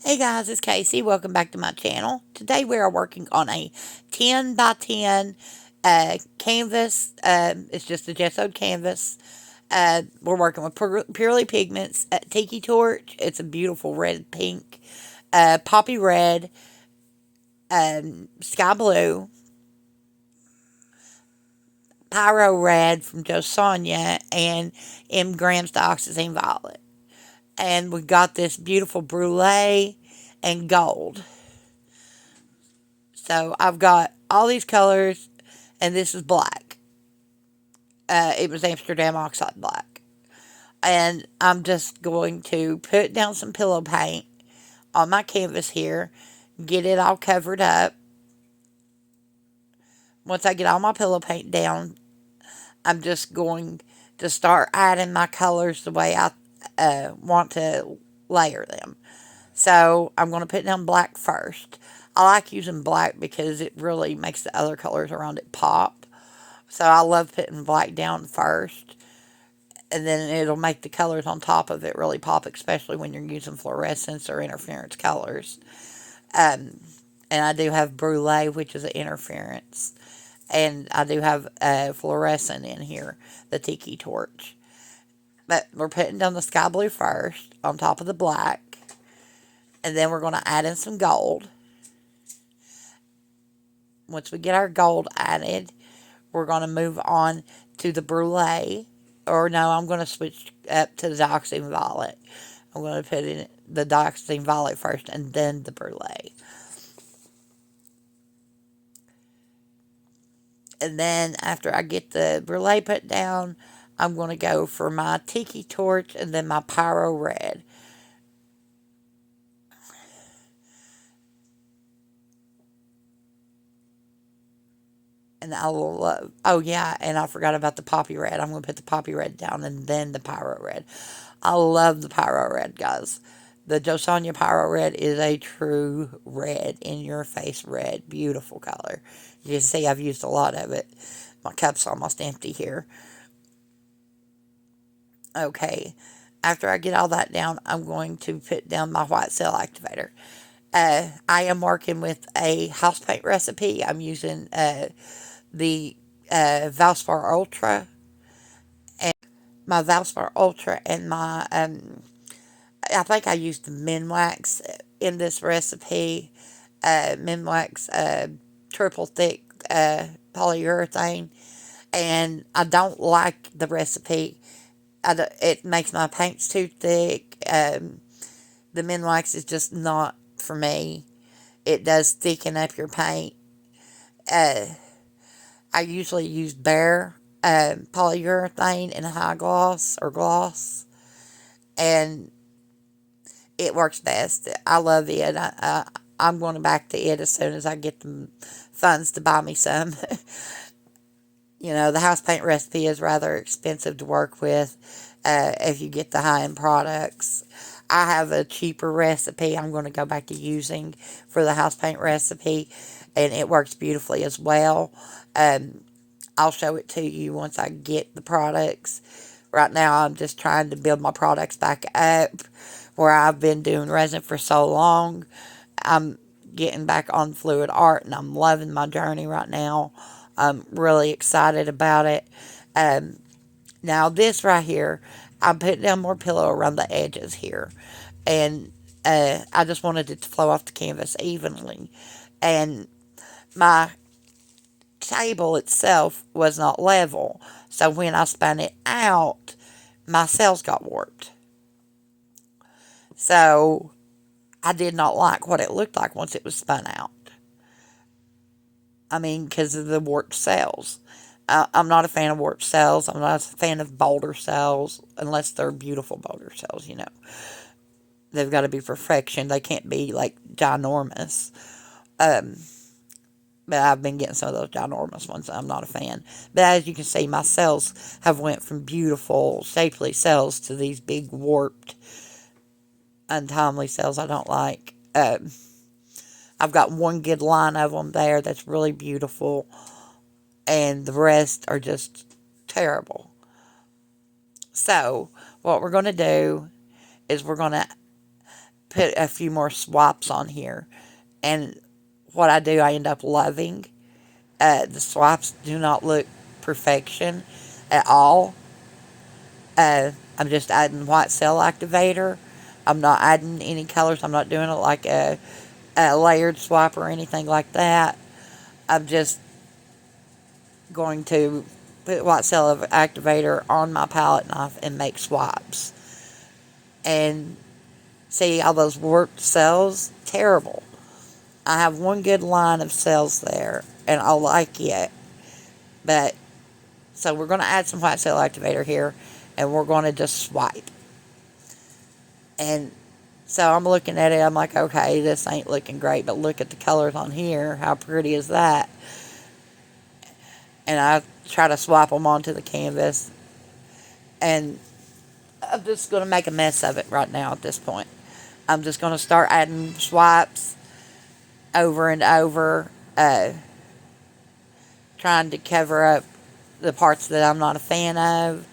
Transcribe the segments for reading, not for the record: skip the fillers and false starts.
Hey guys, it's Casey. Welcome back to my channel. Today we are working on a 10 by 10 canvas. It's just a gessoed canvas. We're working with Purely Pigments Tiki Torch. It's a beautiful red pink, poppy red, sky blue, pyro red from Joe Sonia, and M grams dioxazine violet. And we got this beautiful brulee and gold. So I've got all these colors, and this is black. It was Amsterdam oxide black. And I'm just going to put down some pillow paint on my canvas here, get it all covered up. Once I get all my pillow paint down, I'm just going to start adding my colors the way I want to layer them. So I'm going to put down black first. I like using black because it really makes the other colors around it pop. So I love putting black down first. And then it'll make the colors on top of it really pop, especially when you're using fluorescence or interference colors. And I do have brulee, which is an interference. And I do have fluorescent in here, the tiki torch. But we're putting down the sky blue first on top of the black. And then we're going to add in some gold. Once we get our gold added, we're going to move on to the brulee. Or no, I'm going to switch up to the dioxazine violet. I'm going to put in the dioxazine violet first and then the brulee. And then after I get the brulee put down, I'm going to go for my tiki torch and then my pyro red. And I love, oh yeah, and I forgot about the poppy red. I'm going to put the poppy red down and then the pyro red. I love the pyro red, guys. The Josonia Pyro Red is a true red, in your face red. Beautiful color. You can see I've used a lot of it. My cup's almost empty here. Okay, after I get all that down, I'm going to put down my white cell activator. I am working with a house paint recipe. I'm using the Valspar Ultra. And my Valspar Ultra and my I think I used minwax in this recipe. Minwax triple thick polyurethane. And I don't like the recipe. It makes my paints too thick. The minwax is just not for me. It does thicken up your paint. Uh, I usually use bare polyurethane in high gloss or gloss. And it works best. I love it. I'm going back to it as soon as I get the funds to buy me some. You know, the house paint recipe is rather expensive to work with if you get the high-end products. I have a cheaper recipe I'm going to go back to using for the house paint recipe, and it works beautifully as well. I'll show it to you once I get the products. Right now, I'm just trying to build my products back up where I've been doing resin for so long. I'm getting back on fluid art, and I'm loving my journey right now. I'm really excited about it. Now, this right here, I'm putting down more pillow around the edges here. And I just wanted it to flow off the canvas evenly. And my table itself was not level. So when I spun it out, my cells got warped. So I did not like what it looked like once it was spun out. I mean, because of the warped cells. I'm not a fan of warped cells. I'm not a fan of boulder cells, unless they're beautiful boulder cells, you know. They've got to be perfection. They can't be, like, ginormous. But I've been getting some of those ginormous ones. I'm not a fan. But as you can see, my cells have went from beautiful, shapely cells to these big, warped, untimely cells I don't like. I've got one good line of them there that's really beautiful, and the rest are just terrible. So, what we're going to do is we're going to put a few more swipes on here. And what I do, I end up loving. The swipes do not look perfection at all. I'm just adding white cell activator. I'm not adding any colors. I'm not doing it like a layered swipe or anything like that. I'm just going to put white cell activator on my palette knife and make swipes. And see all those warped cells? Terrible. I have one good line of cells there, and I like it. But, so we're going to add some white cell activator here, and we're going to just swipe. And so I'm looking at it, I'm like, okay, this ain't looking great, but look at the colors on here. How pretty is that? And I try to swap them onto the canvas, and I'm just going to make a mess of it right now at this point. I'm just going to start adding swipes over and over, trying to cover up the parts that I'm not a fan of.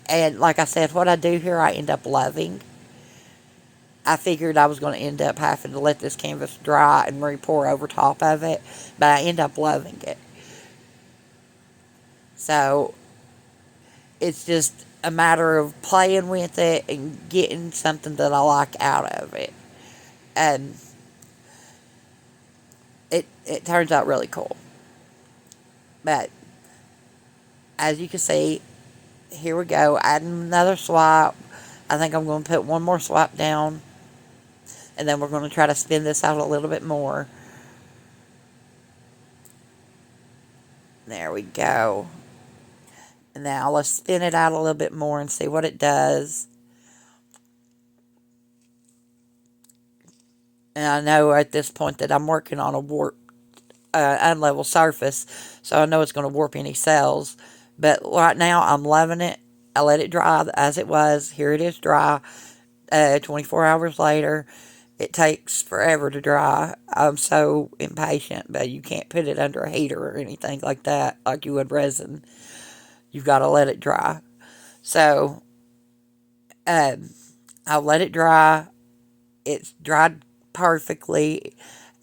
And like I said, what I do here, I end up loving. I figured I was going to end up having to let this canvas dry and re-pour over top of it, but I end up loving it. So it's just a matter of playing with it and getting something that I like out of it. And it turns out really cool. But as you can see, here we go, adding another swipe. I think I'm going to put one more swipe down, and then we're going to try to spin this out a little bit more. There we go. Now let's spin it out a little bit more and see what it does. And I know at this point that I'm working on a warped, unlevel surface, so I know it's going to warp any cells. But right now I'm loving it. I let it dry as it was. Here it is dry. 24 hours later. It takes forever to dry. I'm so impatient, but you can't put it under a heater or anything like that, like you would resin. You've got to let it dry. So, I'll let it dry. It's dried perfectly.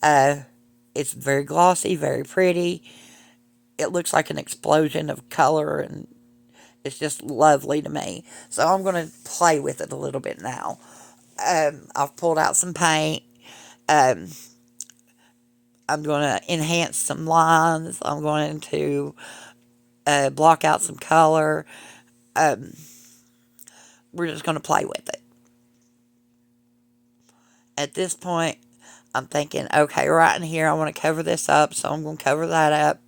It's very glossy, very pretty. It looks like an explosion of color, and it's just lovely to me. So I'm going to play with it a little bit now. I've pulled out some paint. Um, I'm going to enhance some lines. I'm going to block out some color. Um, we're just going to play with it. At this point, I'm thinking, okay, right in here, I want to cover this up, so I'm going to cover that up.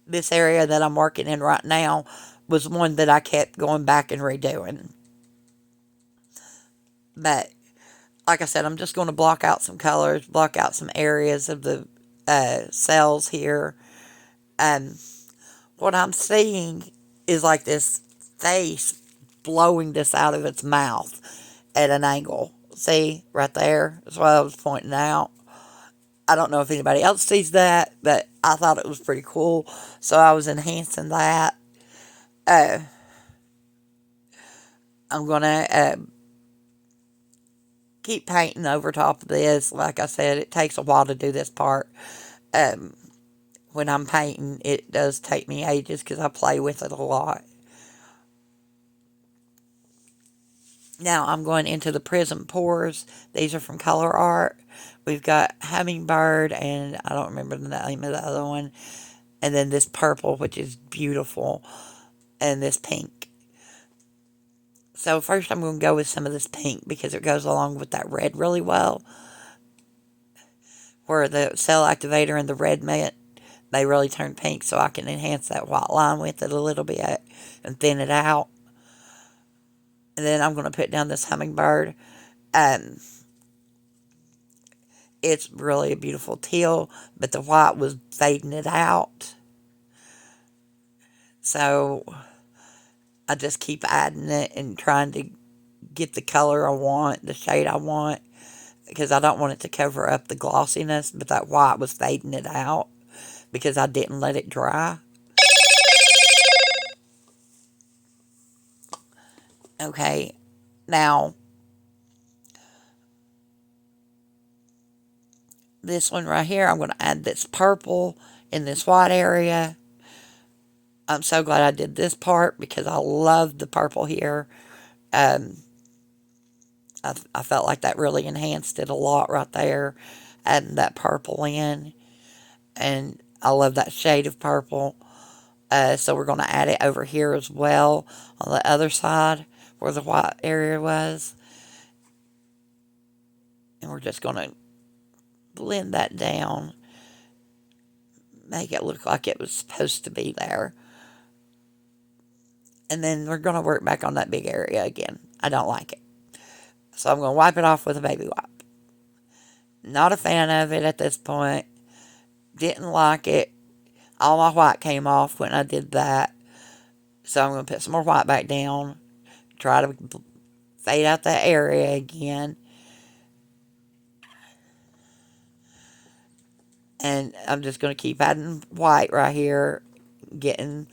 This area that I'm working in right now was one that I kept going back and redoing. But, like I said, I'm just going to block out some colors, block out some areas of the cells here. What I'm seeing is like this face blowing this out of its mouth at an angle. See, right there? That's what I was pointing out. I don't know if anybody else sees that, but I thought it was pretty cool, so I was enhancing that. I'm going to keep painting over top of this. Like I said, it takes a while to do this part. When I'm painting, it does take me ages because I play with it a lot. Now I'm going into the prism pours. These are from Color Art. We've got Hummingbird, and I don't remember the name of the other one. And then this purple, which is beautiful, and this pink. So first I'm going to go with some of this pink because it goes along with that red really well. Where the cell activator and the red met, they really turn pink, so I can enhance that white line with it a little bit and thin it out. And then I'm going to put down this Hummingbird. It's really a beautiful teal, but the white was fading it out. So I just keep adding it and trying to get the color I want, the shade I want, because I don't want it to cover up the glossiness, but that white was fading it out because I didn't let it dry. Okay, now this one right here, I'm going to add this purple in this white area. I'm so glad I did this part because I love the purple here. Um, I felt like that really enhanced it a lot right there, adding that purple in. And I love that shade of purple. So we're going to add it over here as well on the other side where the white area was. And we're just going to blend that down, make it look like it was supposed to be there. And then we're going to work back on that big area again. I don't like it. So I'm going to wipe it off with a baby wipe. Not a fan of it at this point. Didn't like it. All my white came off when I did that. So I'm going to put some more white back down. Try to fade out that area again. And I'm just going to keep adding white right here. Getting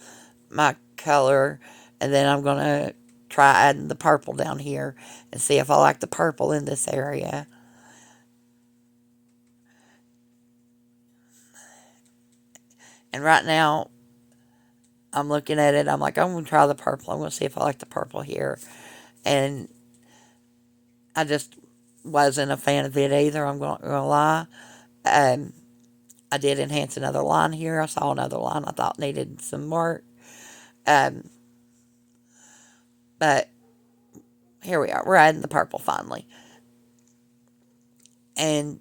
my color. And then I'm going to try adding the purple down here. And see if I like the purple in this area. And right now, I'm looking at it. I'm like, I'm going to try the purple. I'm going to see if I like the purple here. And I just wasn't a fan of it either. I'm going to lie. I did enhance another line here. I saw another line I thought needed some work. Um, but here we are. We're adding the purple finally. And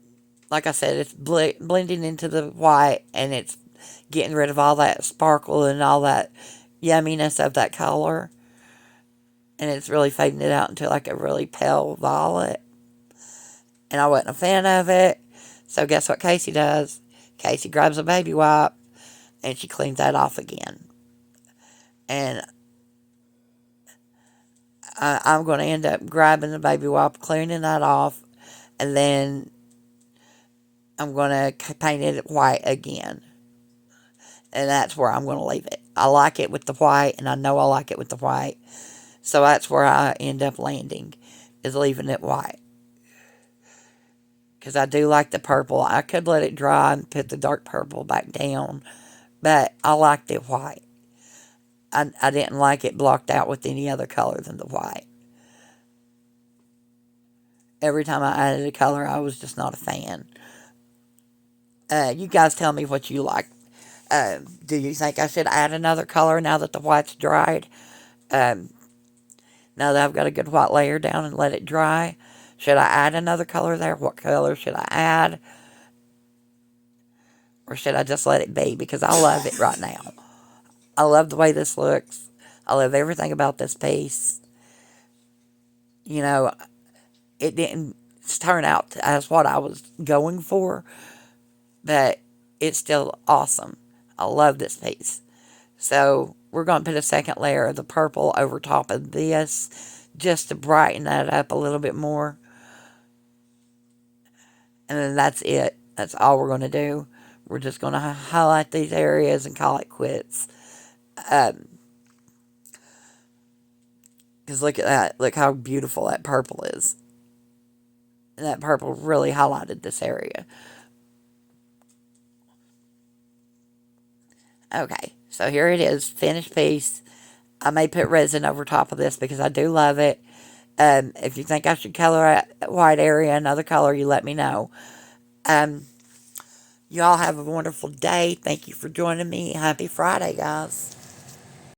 like I said, it's blending into the white, and it's getting rid of all that sparkle and all that yumminess of that color. And it's really fading it out into like a really pale violet. And I wasn't a fan of it. So guess what Casey does? Casey grabs a baby wipe and she cleans that off again. And I'm going to end up grabbing the baby wipe, cleaning that off, and then I'm going to paint it white again. And that's where I'm going to leave it. I like it with the white, and I know I like it with the white. So that's where I end up landing, is leaving it white. Because I do like the purple. I could let it dry and put the dark purple back down, but I liked it white. I didn't like it blocked out with any other color than the white. Every time I added a color, I was just not a fan. You guys tell me what you like. Do you think I should add another color now that the white's dried? Um, Now that I've got a good white layer down and let it dry, should I add another color there? What color should I add? Or should I just let it be? Because I love it right now. I love the way this looks. I love everything about this piece. You know, it didn't turn out as what I was going for, but it's still awesome. I love this piece. So we're going to put a second layer of the purple over top of this just to brighten that up a little bit more. And then that's it. That's all we're going to do. We're just going to highlight these areas and call it quits. Because look at that. Look how beautiful that purple is. And that purple really highlighted this area. Okay, so here it is, finished piece. I may put resin over top of this because I do love it. If you think I should color that white area another color, you let me know. You all have a wonderful day. Thank you for joining me. Happy Friday, guys.